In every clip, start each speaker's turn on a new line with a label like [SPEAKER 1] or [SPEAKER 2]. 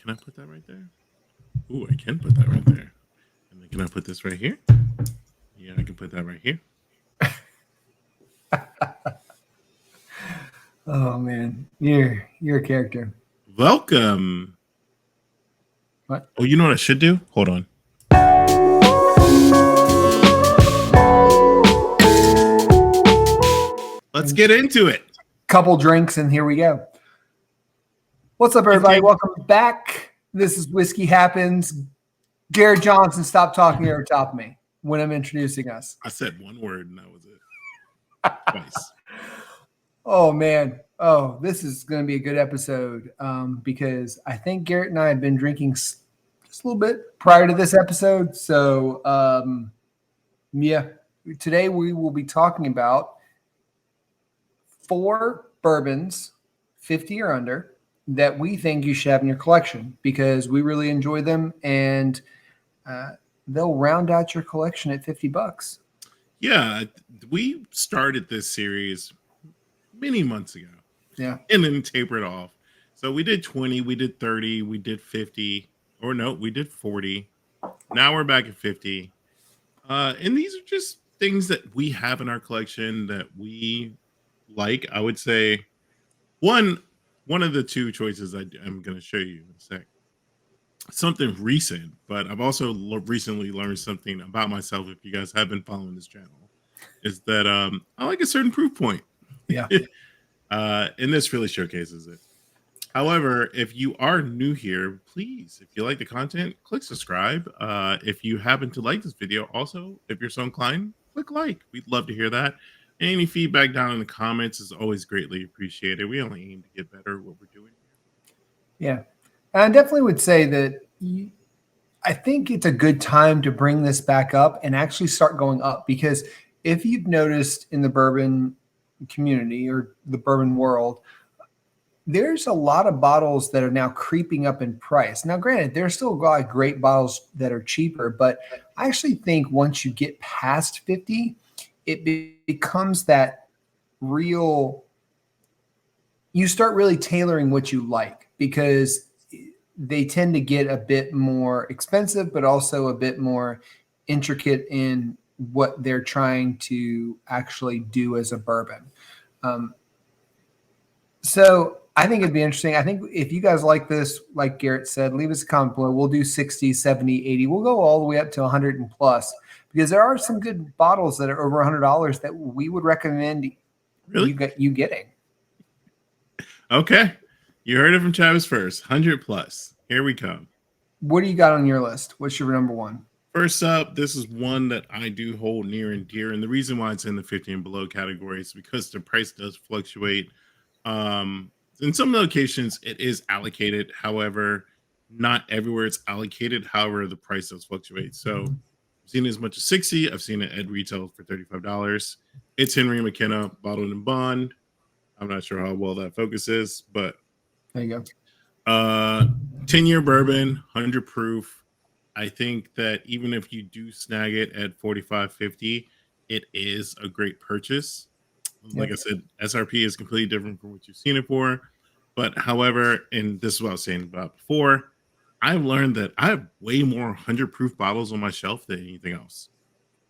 [SPEAKER 1] can I put that right there? Ooh, I can put that right there. And then can I put this right here? Yeah, I can put that right here.
[SPEAKER 2] Oh man, you're a character.
[SPEAKER 1] Welcome.
[SPEAKER 2] What?
[SPEAKER 1] Oh, you know what I should do? Hold on. Let's get into it.
[SPEAKER 2] Couple drinks and here we go. What's up, everybody? Welcome back. This is Whiskey Happens. Garrett Johnson, stop talking over top of me when I'm introducing us.
[SPEAKER 1] I said one word and that was it. Twice.
[SPEAKER 2] Oh man. Oh, this is going to be a good episode because I think Garrett and I had been drinking just a little bit prior to this episode. So yeah, today we will be talking about 4 bourbons, 50 or under, that we think you should have in your collection because we really enjoy them and they'll round out your collection at $50.
[SPEAKER 1] Yeah, we started this series many months ago.
[SPEAKER 2] Yeah.
[SPEAKER 1] And then tapered off. So we did 20, we did 30, we did 50, or no, we did 40. Now we're back at 50. And these are just things that we have in our collection that we like. I would say one of the 2 choices I'm going to show you in a sec. Something recent, but I've also recently learned something about myself. If you guys have been following this channel, is that I like a certain proof point.
[SPEAKER 2] Yeah.
[SPEAKER 1] And this really showcases it. However, if you are new here, please, if you like the content, click subscribe. If you happen to like this video, also, if you're so inclined, click like. We'd love to hear that. Any feedback down in the comments is always greatly appreciated. We only aim to get better at what we're doing
[SPEAKER 2] here. Yeah. And I definitely would say that I think it's a good time to bring this back up and actually start going up because if you've noticed in the bourbon community or the bourbon world, there's a lot of bottles that are now creeping up in price. Now, granted, there's still a lot of great bottles that are cheaper, but I actually think once you get past 50, it becomes that real, you start really tailoring what you like because they tend to get a bit more expensive, but also a bit more intricate in what they're trying to actually do as a bourbon. So I think it'd be interesting. I think if you guys like this, like Garrett said, leave us a comment below. We'll do 60, 70, 80. We'll go all the way up to 100 and plus because there are some good bottles that are over $100 that we would recommend you getting.
[SPEAKER 1] Okay. You heard it from Travis first. 100 plus. Here we come.
[SPEAKER 2] What do you got on your list? What's your number one?
[SPEAKER 1] First up, this is one that I do hold near and dear. And the reason why it's in the 50 and below category is because the price does fluctuate. In some locations, it is allocated. However, not everywhere it's allocated. However, the price does fluctuate. So I've seen it as much as 60. I've seen it at retail for $35. It's Henry McKenna, bottled in bond. I'm not sure how well that focus is, but
[SPEAKER 2] there you go.
[SPEAKER 1] 10-year bourbon, 100 proof. I think that even if you do snag it at $45.50, it is a great purchase. Like I said, SRP is completely different from what you've seen it for. But however, and this is what I was saying about before, I've learned that I have way more 100 proof bottles on my shelf than anything else.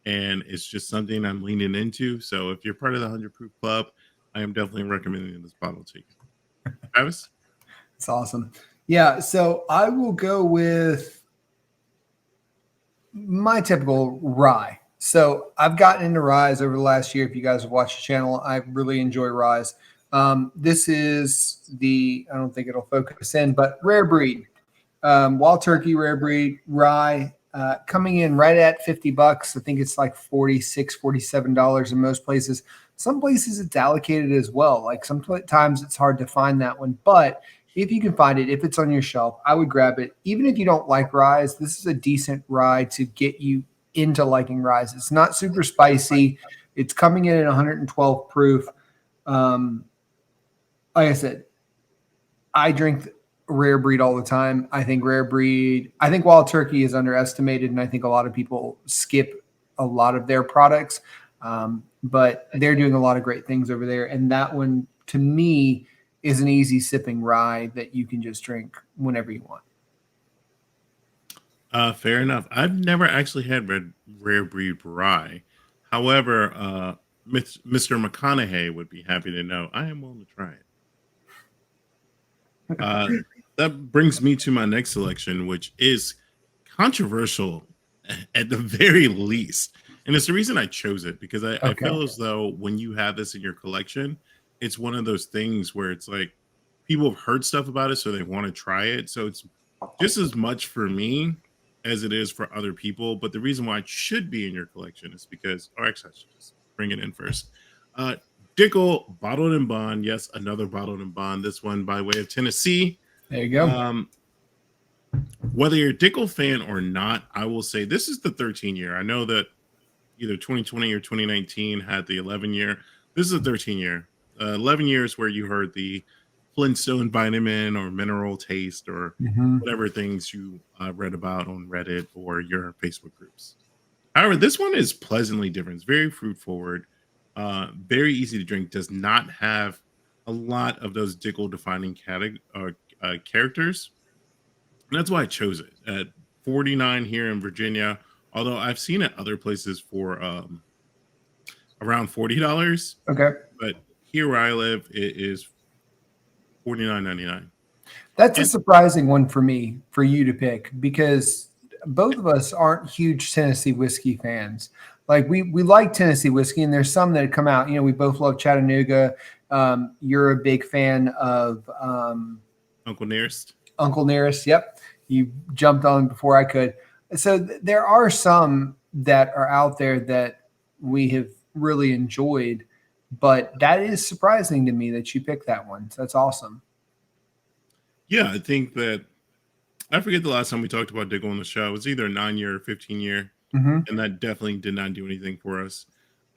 [SPEAKER 1] And it's just something I'm leaning into. So if you're part of the 100 proof club, I am definitely recommending this bottle to you. Travis?
[SPEAKER 2] It's awesome. Yeah, so I will go with my typical rye. So I've gotten into ryes over the last year. If you guys have watched the channel, I really enjoy ryes. This is I don't think it'll focus in, but rare breed. Wild Turkey rare breed rye coming in right at $50. I think it's like $46, $47 in most places. Some places it's allocated as well. Like sometimes it's hard to find that one, but if you can find it, if it's on your shelf, I would grab it. Even if you don't like ryes, this is a decent rye to get you into liking ryes. It's not super spicy. It's coming in at 112 proof. Like I said, I drink rare breed all the time. I think Wild Turkey is underestimated, and I think a lot of people skip a lot of their products. But they're doing a lot of great things over there. And that one, to me, is an easy sipping rye that you can just drink whenever you want.
[SPEAKER 1] Fair enough. I've never actually had rare breed rye. However, Mr. McConaughey would be happy to know I am willing to try it. Uh, that brings me to my next selection, which is controversial at the very least. And it's the reason I chose it because I
[SPEAKER 2] Okay.
[SPEAKER 1] feel as though when you have this in your collection, it's one of those things where it's like people have heard stuff about it, so they want to try it. So it's just as much for me as it is for other people. But the reason why it should be in your collection is because, or actually, I should just bring it in first. Uh, Dickel Bottled and Bond. Yes, another Bottled and Bond. This one by way of Tennessee.
[SPEAKER 2] There you go.
[SPEAKER 1] Whether you're a Dickel fan or not, I will say this is the 13 year. I know that either 2020 or 2019 had the 11 year. This is a 13 year. 11 years where you heard the Flintstone vitamin or mineral taste or
[SPEAKER 2] Mhm.
[SPEAKER 1] whatever things you read about on Reddit or your Facebook groups. However, this one is pleasantly different. It's very fruit forward, very easy to drink, does not have a lot of those Dickel defining characters. And that's why I chose it at 49 here in Virginia. Although I've seen it other places for around $40,
[SPEAKER 2] Okay.
[SPEAKER 1] but here where I live, it is $49.99.
[SPEAKER 2] That's a
[SPEAKER 1] And
[SPEAKER 2] surprising one for me, for you to pick, because both of us aren't huge Tennessee whiskey fans. Like we like Tennessee whiskey, and there's some that come out. You know, we both love Chattanooga. You're a big fan of
[SPEAKER 1] Uncle Nearest.
[SPEAKER 2] Uncle Nearest. Yep, you jumped on before I could. So there are some that are out there that we have really enjoyed, but that is surprising to me that you picked that one. So that's awesome.
[SPEAKER 1] Yeah, I think that I forget the last time we talked about Diggle on the show. It was either a 9 year or 15 year,
[SPEAKER 2] Hmm.
[SPEAKER 1] and that definitely did not do anything for us,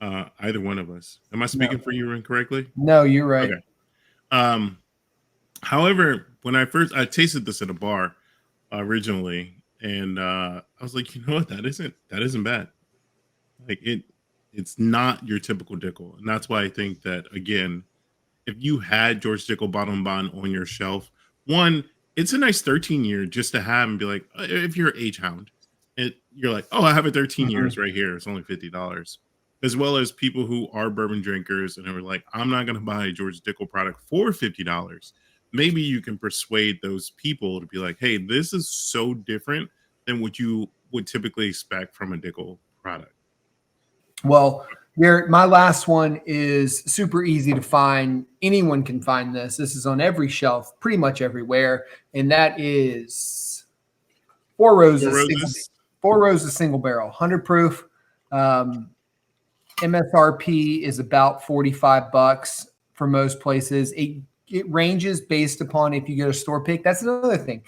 [SPEAKER 1] either one of us. Am I
[SPEAKER 2] No,
[SPEAKER 1] speaking for you incorrectly?
[SPEAKER 2] no, you're right.
[SPEAKER 1] Okay. Um, However, when I tasted this at a bar originally, and I was like, you know what, that isn't bad. Like it's not your typical Dickel, and that's why I think that again, if you had George Dickel Bottom Bond on your shelf, one, it's a nice 13 year just to have and be like, if you're age hound, you're like, oh, I have it 13
[SPEAKER 2] Mhm.
[SPEAKER 1] years right here. It's only $50. As well as people who are bourbon drinkers and are like, I'm not going to buy a George Dickel product for $50. Maybe you can persuade those people to be like, hey, this is so different than what you would typically expect from a Dickel product.
[SPEAKER 2] Well, here, my last one is super easy to find. Anyone can find this. This is on every shelf, pretty much everywhere, and that is Four
[SPEAKER 1] Four
[SPEAKER 2] Roses single,
[SPEAKER 1] Roses.
[SPEAKER 2] Four Roses single barrel, 100 proof. Um, MSRP is about $45 for most places. It ranges based upon if you get a store pick. That's another thing.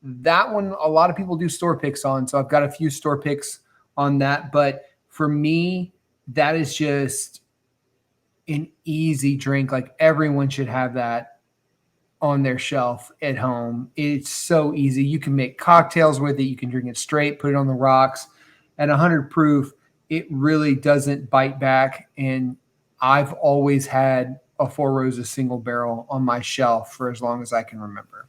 [SPEAKER 2] That one, a lot of people do store picks on. So I've got a few store picks on that. But for me, that is just an easy drink. Like everyone should have that on their shelf at home. It's so easy. You can make cocktails with it. You can drink it straight, put it on the rocks. At 100 proof, it really doesn't bite back. And I've always had a Four Roses single barrel on my shelf for as long as I can remember.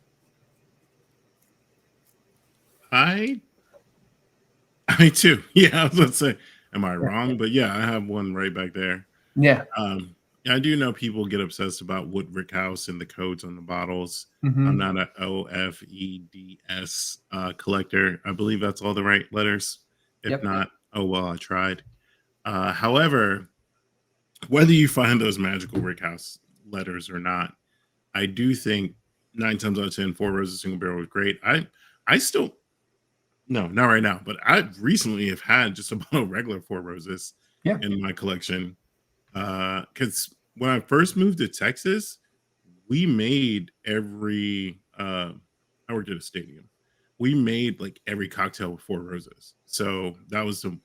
[SPEAKER 1] I I too. Yeah, I was gonna say, am I
[SPEAKER 2] Yeah.
[SPEAKER 1] wrong? But yeah, I have one right back there.
[SPEAKER 2] Yeah.
[SPEAKER 1] Yeah, I do know people get obsessed about Woodrick House and the codes on the bottles. I'm
[SPEAKER 2] Hmm.
[SPEAKER 1] not a OFEDS collector. I believe that's all the right letters. If
[SPEAKER 2] Yep.
[SPEAKER 1] not, oh well, I tried. However, whether you find those magical Rick House letters or not, I do think 9 times out of 10, Four Roses single barrel was great. I still no, not right now, but I recently have had just about regular Four Roses
[SPEAKER 2] Yeah.
[SPEAKER 1] in my collection. Because when I first moved to Texas, we made I worked at a stadium. We made like every cocktail with Four Roses. So that was the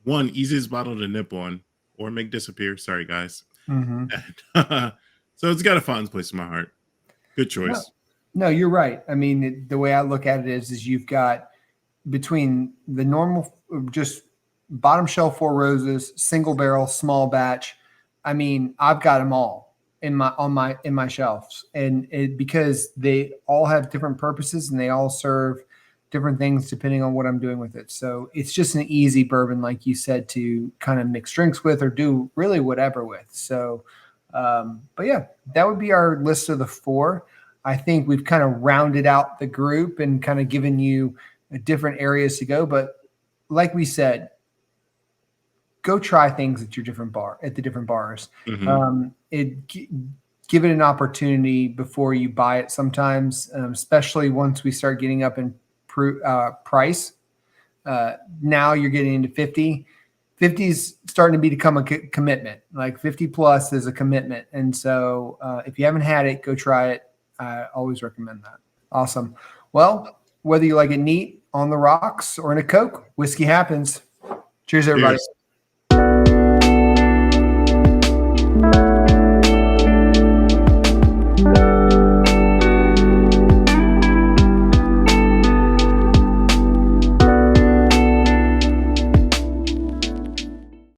[SPEAKER 1] one easiest bottle to nip on or make disappear. Sorry, guys.
[SPEAKER 2] Hmm.
[SPEAKER 1] And, so it's got a fond place in my heart. Good
[SPEAKER 2] No,
[SPEAKER 1] choice.
[SPEAKER 2] no, you're right. I mean, the way I look at it is you've got between the normal, just bottom shelf Four Roses, single barrel, small batch. I mean, I've got them all in my shelves, and because they all have different purposes and they all serve different things depending on what I'm doing with it. So it's just an easy bourbon, like you said, to kind of mix drinks with or do really whatever with. So, but yeah, that would be our list of the 4. I think we've kind of rounded out the group and kind of given you different areas to go. But like we said, go try things at your different the different bars.
[SPEAKER 1] Mm-hmm.
[SPEAKER 2] Give it an opportunity before you buy it sometimes, especially once we start getting up in price. Now you're getting into 50. 50 is starting to become a commitment. Like 50 plus is a commitment. And so if you haven't had it, go try it. I always recommend that. Awesome. Well, whether you like it neat, on the rocks, or in a Coke, whiskey happens. Cheers, everybody.
[SPEAKER 1] Cheers.